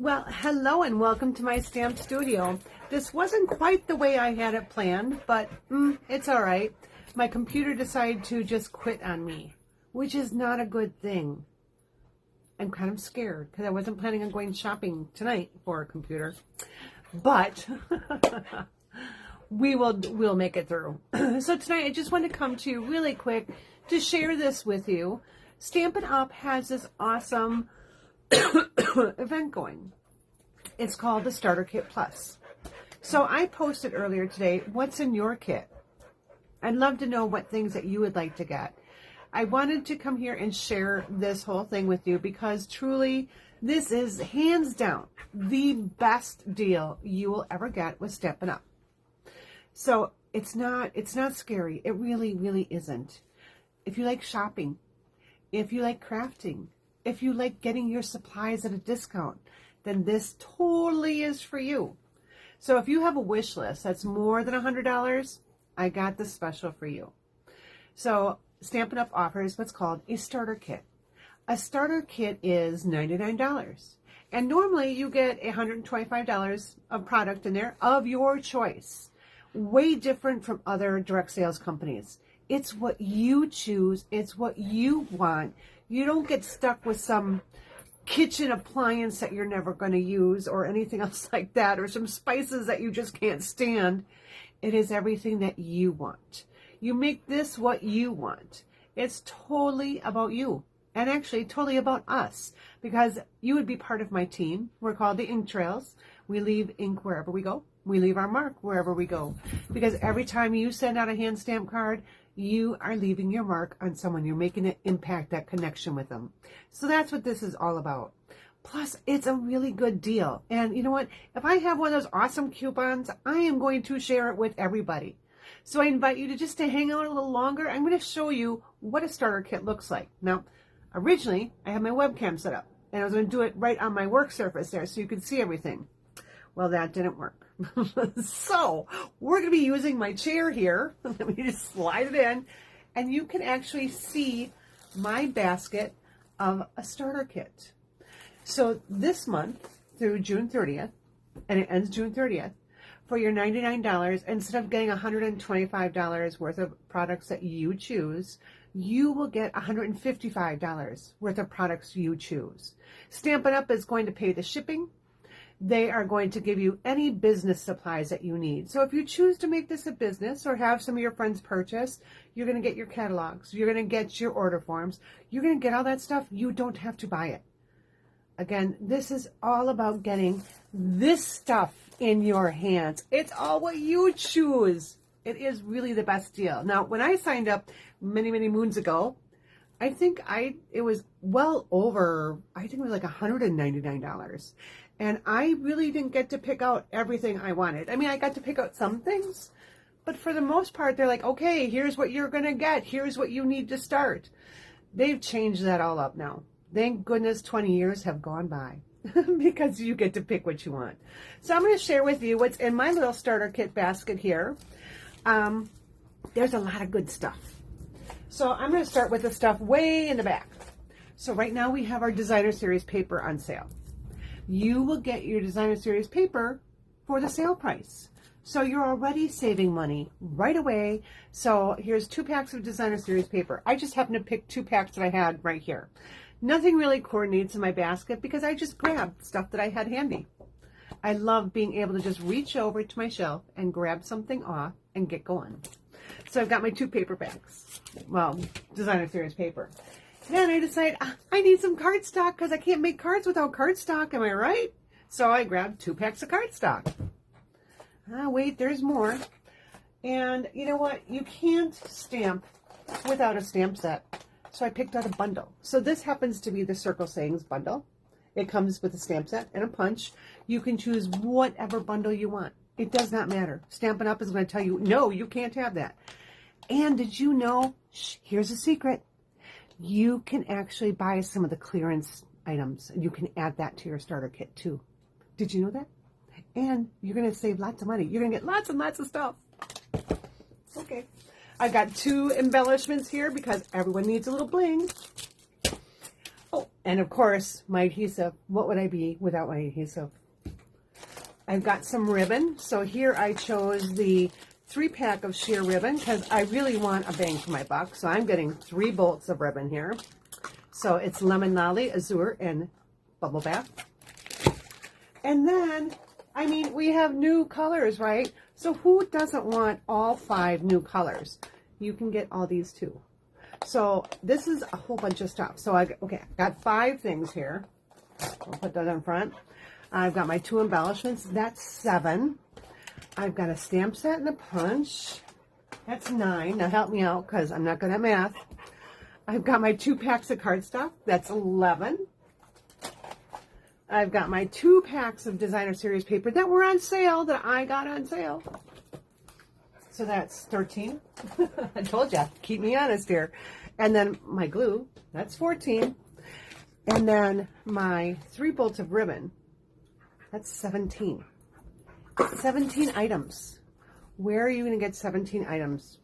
Well, hello and welcome to my stamp studio. This wasn't quite the way I had it planned, but it's all right. My computer decided to just quit on me, which is not a good thing. I'm kind of scared because I wasn't planning on going shopping tonight for a computer, but we'll make it through. So tonight I just want to come to you really quick to share this with you. Stampin' Up! Has this awesome event going. It's called the Starter Kit Plus. So I posted earlier today, what's in your kit? I'd love to know what things that you would like to get. I wanted to come here and share this whole thing with you because truly this is hands down the best deal you will ever get with Stampin' Up! So it's not scary. It really, really isn't. If you like shopping, if you like crafting, if you like getting your supplies at a discount, then this totally is for you. So if you have a wish list that's more than $100, I got this special for you. So Stampin' Up! Offers what's called a starter kit. A starter kit is $99. And normally you get $125 of product in there of your choice. Way different from other direct sales companies. It's what you choose. It's what you want. You don't get stuck with some kitchen appliance that you're never going to use or anything else like that, or some spices that you just can't stand. It is everything that you want. You make this what you want. It's totally about you, and actually totally about us, because you would be part of my team. We're called the Ink Trails. We leave ink wherever we go. We leave our mark wherever we go, because every time you send out a hand stamp card, you are leaving your mark on someone. You're making it impact that connection with them. So that's what this is all about. Plus, it's a really good deal. And you know what? If I have one of those awesome coupons, I am going to share it with everybody. So I invite you to just to hang out a little longer. I'm going to show you what a starter kit looks like. Now, originally, I had my webcam set up, and I was going to do it right on my work surface there so you could see everything. Well, that didn't work. So we're going to be using my chair here. Let me just slide it in, and you can actually see my basket of a starter kit. So this month through June 30th, and it ends June 30th, for your $99, instead of getting $125 worth of products that you choose, you will get $155 worth of products you choose. Stampin' Up! Is going to pay the shipping. They are going to give you any business supplies that you need. So if you choose to make this a business or have some of your friends purchase, you're going to get your catalogs. You're going to get your order forms. You're going to get all that stuff. You don't have to buy it. Again, this is all about getting this stuff in your hands. It's all what you choose. It is really the best deal. Now, when I signed up many, many moons ago, I think it was well over, I think it was like $199. And I really didn't get to pick out everything I wanted. I mean, I got to pick out some things, but for the most part, they're like, okay, here's what you're going to get. Here's what you need to start. They've changed that all up now. Thank goodness 20 years have gone by because you get to pick what you want. So I'm going to share with you what's in my little starter kit basket here. There's a lot of good stuff. So I'm going to start with the stuff way in the back. So right now we have our Designer Series paper on sale. You will get your Designer Series paper for the sale price. So you're already saving money right away. So here's 2 packs of Designer Series paper. I just happened to pick 2 packs that I had right here. Nothing really coordinates in my basket because I just grabbed stuff that I had handy. I love being able to just reach over to my shelf and grab something off and get going. So I've got my 2 paper bags. Well, Designer Series paper. Then I decide I need some cardstock because I can't make cards without cardstock. Am I right? So I grabbed 2 packs of cardstock. Wait, there's more. And you know what? You can't stamp without a stamp set. So I picked out a bundle. So this happens to be the Circle Sayings bundle. It comes with a stamp set and a punch. You can choose whatever bundle you want. It does not matter. Stampin' Up! Is going to tell you, no, you can't have that. And did you know, here's a secret. You can actually buy some of the clearance items. You can add that to your starter kit too. Did you know that? And you're going to save lots of money. You're going to get lots and lots of stuff. Okay. I've got 2 embellishments here because everyone needs a little bling. Oh, And of course, my adhesive. What would I be without my adhesive? I've got some ribbon. So here I chose the 3-pack of sheer ribbon because I really want a bang for my buck. So I'm getting 3 bolts of ribbon here. So it's lemon lolly, azure, and bubble bath. And then, I mean, we have new colors, right? So who doesn't want all 5 new colors? You can get all these too. So this is a whole bunch of stuff. So I've got 5 things here. I'll put that in front. I've got my 2 embellishments. That's 7. I've got a stamp set and a punch. That's 9. Now help me out because I'm not good at math. I've got my 2 packs of cardstock. That's 11. I've got my 2 packs of designer series paper that were on sale, that I got on sale. So that's 13. I told you, keep me honest here. And then my glue, that's 14. And then my 3 bolts of ribbon, that's 17. 17 items. Where are you going to get 17 items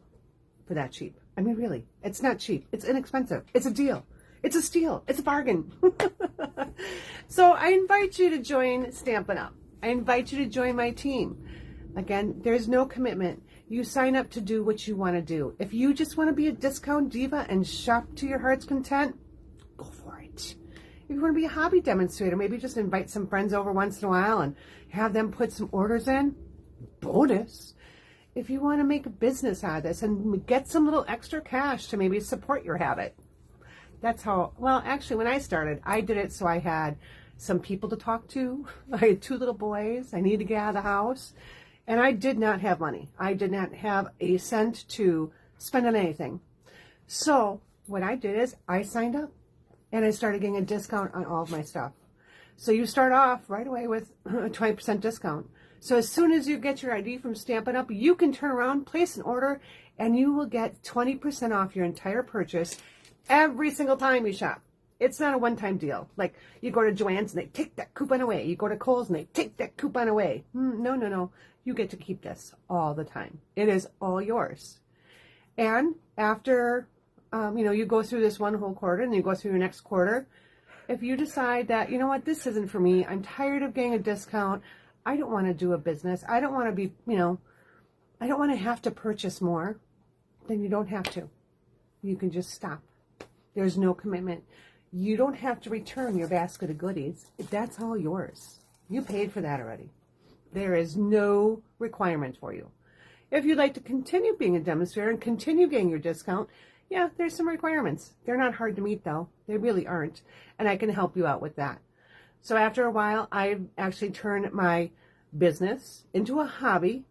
for that cheap? I mean, really, it's not cheap. It's inexpensive. It's a deal. It's a steal. It's a bargain. So I invite you to join Stampin' Up. I invite you to join my team. Again, there's no commitment. You sign up to do what you want to do. If you just want to be a discount diva and shop to your heart's content, go for it. If you want to be a hobby demonstrator, maybe just invite some friends over once in a while and have them put some orders in. Bonus. If you want to make a business out of this and get some little extra cash to maybe support your habit. That's how, well, actually, when I started, I did it so I had some people to talk to. I had 2 little boys. I needed to get out of the house. And I did not have money. I did not have a cent to spend on anything. So what I did is I signed up and I started getting a discount on all of my stuff. So you start off right away with a 20% discount. So as soon as you get your ID from Stampin' Up, you can turn around, place an order, and you will get 20% off your entire purchase every single time you shop. It's not a one-time deal. Like you go to Joann's and they take that coupon away. You go to Kohl's and they take that coupon away. No. You get to keep this all the time. It is all yours. And after, you go through this one whole quarter and you go through your next quarter, if you decide that, you know what, this isn't for me, I'm tired of getting a discount, I don't want to do a business, I don't want to be, I don't want to have to purchase more, then you don't have to. You can just stop. There's no commitment. You don't have to return your basket of goodies. That's all yours. You paid for that already. There is no requirement for you. If you'd like to continue being a demonstrator and continue getting your discount, yeah, there's some requirements. They're not hard to meet, though. They really aren't. And I can help you out with that. So after a while, I've actually turned my business into a hobby,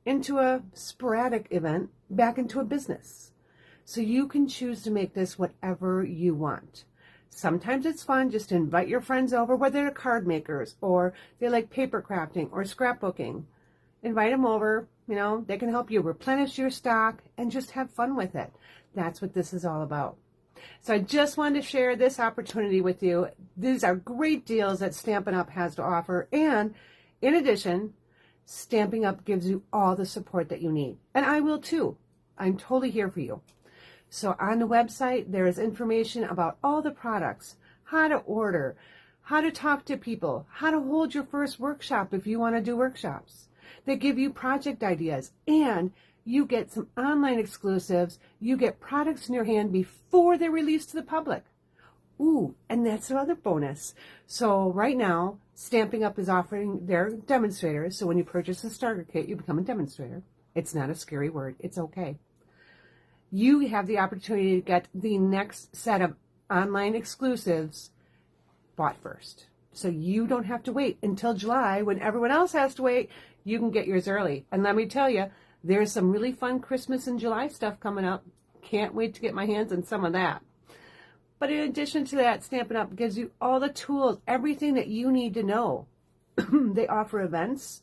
into a sporadic event, back into a business. So you can choose to make this whatever you want. Sometimes it's fun just to invite your friends over, whether they're card makers or they like paper crafting or scrapbooking. Invite them over, they can help you replenish your stock and just have fun with it. That's what this is all about. So I just wanted to share this opportunity with you. These are great deals that Stampin' Up! Has to offer. And in addition, Stampin' Up! Gives you all the support that you need. And I will too. I'm totally here for you. So on the website, there is information about all the products, how to order, how to talk to people, how to hold your first workshop if you want to do workshops. They give you project ideas, and you get some online exclusives. You get products in your hand before they're released to the public. Ooh, and that's another bonus. So right now, Stampin' Up! Is offering their demonstrators. So when you purchase a starter kit, you become a demonstrator. It's not a scary word. It's okay. You have the opportunity to get the next set of online exclusives bought first. So you don't have to wait until July when everyone else has to wait. You can get yours early. And let me tell you, there's some really fun Christmas and July stuff coming up. Can't wait to get my hands on some of that. But in addition to that, Stampin' Up! Gives you all the tools, everything that you need to know. They offer events.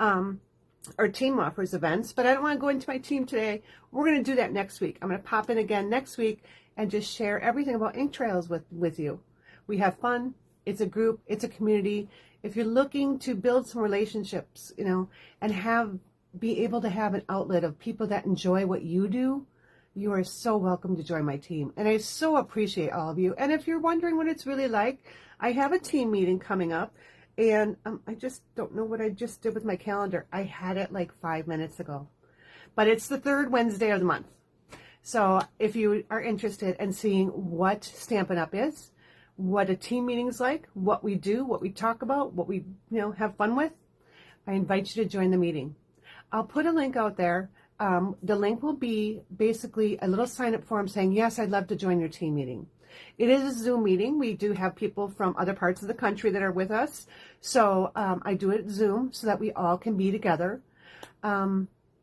Our team offers events, but I don't want to go into my team today. We're going to do that next week. I'm going to pop in again next week and just share everything about ink trails with you. We have fun. It's a group. It's a community. If you're looking to build some relationships, and be able to have an outlet of people that enjoy what you do, you are so welcome to join my team. And I so appreciate all of you. And if you're wondering what it's really like, I have a team meeting coming up. And I just don't know what I just did with my calendar. I had it like 5 minutes ago. But it's the third Wednesday of the month. So if you are interested in seeing what Stampin' Up! Is, what a team meeting's like, what we do, what we talk about, what we have fun with, I invite you to join the meeting. I'll put a link out there. The link will be basically a little sign-up form saying, yes, I'd love to join your team meeting. It is a Zoom meeting. We do have people from other parts of the country that are with us. So I do it Zoom so that we all can be together.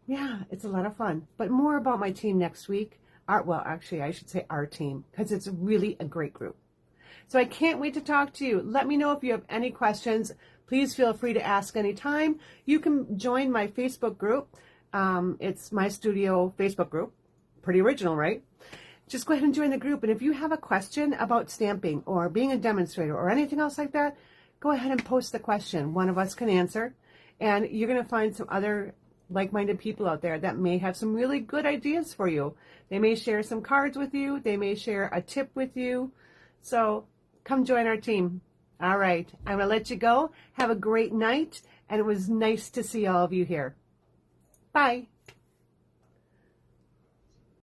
Yeah, it's a lot of fun. But more about my team next week. Well, actually, I should say our team, because it's really a great group. So I can't wait to talk to you. Let me know if you have any questions. Please feel free to ask anytime. You can join my Facebook group. It's my studio Facebook group. Pretty original, right? Just go ahead and join the group. And if you have a question about stamping or being a demonstrator or anything else like that, go ahead and post the question. One of us can answer. And you're going to find some other like-minded people out there that may have some really good ideas for you. They may share some cards with you. They may share a tip with you. So come join our team. All right. I'm going to let you go. Have a great night. And it was nice to see all of you here. Bye.